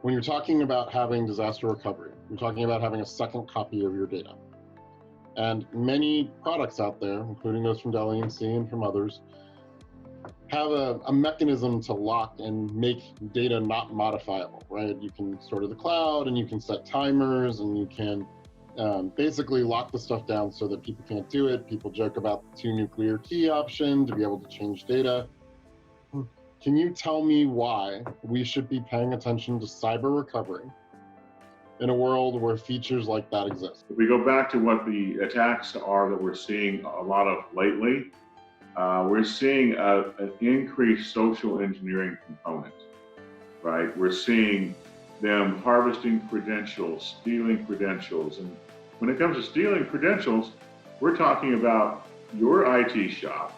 when you're talking about having disaster recovery, you're talking about having a second copy of your data. And many products out there, including those from Dell EMC and from others, have a mechanism to lock and make data not modifiable, right? You can store to the cloud, and you can set timers, and you can basically lock the stuff down so that people can't do it. People joke about the 2 nuclear key option to be able to change data. Can you tell me why we should be paying attention to cyber recovery in a world where features like that exist? If we go back to what the attacks are that we're seeing a lot of lately, we're seeing an increased social engineering component, right? We're seeing them harvesting credentials, stealing credentials. And when it comes to stealing credentials, we're talking about your IT shop,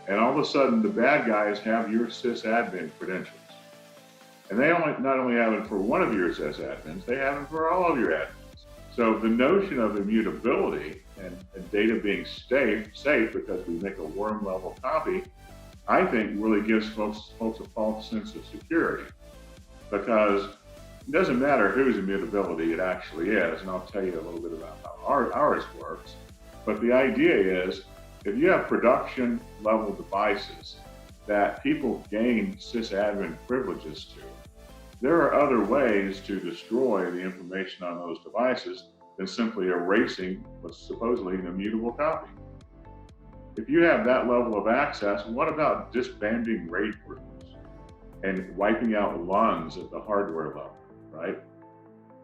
and all of a sudden the bad guys have your sysadmin credentials. And they not only have it for one of your sysadmins, they have it for all of your admins. So the notion of immutability and data being safe because we make a worm level copy, I think really gives folks a false sense of security, because it doesn't matter whose immutability it actually is. And I'll tell you a little bit about how ours works. But the idea is, if you have production level devices that people gain sysadmin privileges to, there are other ways to destroy the information on those devices than simply erasing what's supposedly an immutable copy. If you have that level of access, what about disbanding RAID groups and wiping out lungs at the hardware level, right?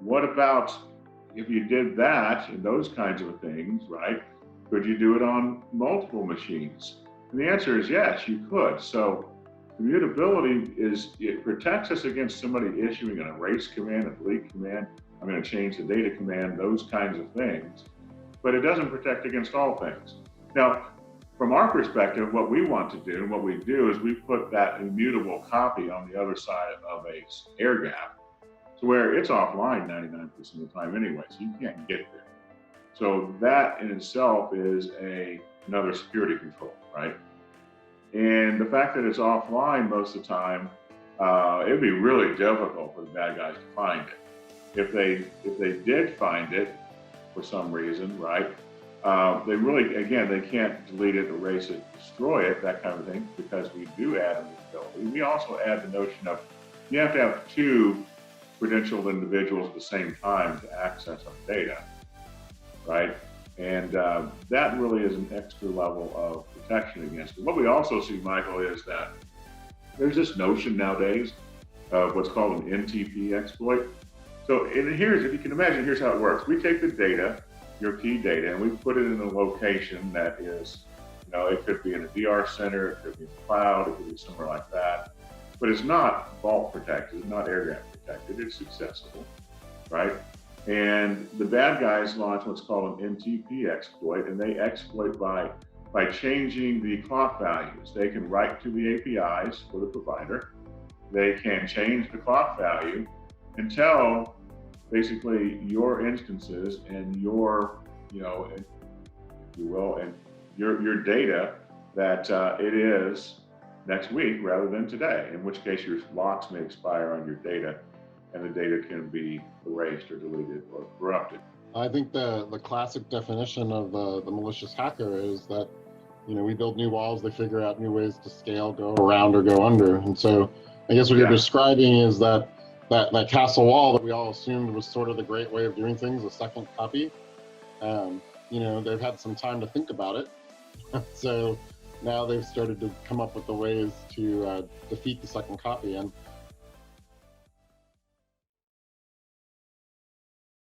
What about if you did that and those kinds of things, right? Could you do it on multiple machines? And the answer is yes, you could. So immutability it protects us against somebody issuing an erase command, a delete command, I'm going to change the data command, those kinds of things. But it doesn't protect against all things. Now, from our perspective, what we want to do and what we do is we put that immutable copy on the other side of a air gap, to where it's offline 99% of the time anyway, so you can't get there. So that in itself is another security control, right? And the fact that it's offline most of the time, it'd be really difficult for the bad guys to find it. If they did find it for some reason, right? They really, again, they can't delete it, erase it, destroy it, that kind of thing, because we do add immutability. We also add the notion of you have to have 2 credentialed individuals at the same time to access our data, right? And that really is an extra level of protection against it. What we also see, Michael, is that there's this notion nowadays of what's called an NTP exploit. So if you can imagine, here's how it works. We take the data, your key data, and we put it in a location that is, it could be in a DR center, it could be in the cloud, it could be somewhere like that. But it's not vault protected, it's not air gap protected, it's accessible, right? And the bad guys launch what's called an NTP exploit, and they exploit by changing the clock values. They can write to the APIs for the provider. They can change the clock value and tell basically your instances and your, if you will, and your data that it is next week rather than today, in which case your locks may expire on your data and the data can be erased or deleted or corrupted. I think the classic definition of the malicious hacker is that, we build new walls, they figure out new ways to scale, go around or go under. And so I guess what you're describing is that castle wall that we all assumed was sort of the great way of doing things, a second copy. They've had some time to think about it. So now they've started to come up with the ways to defeat the second copy. And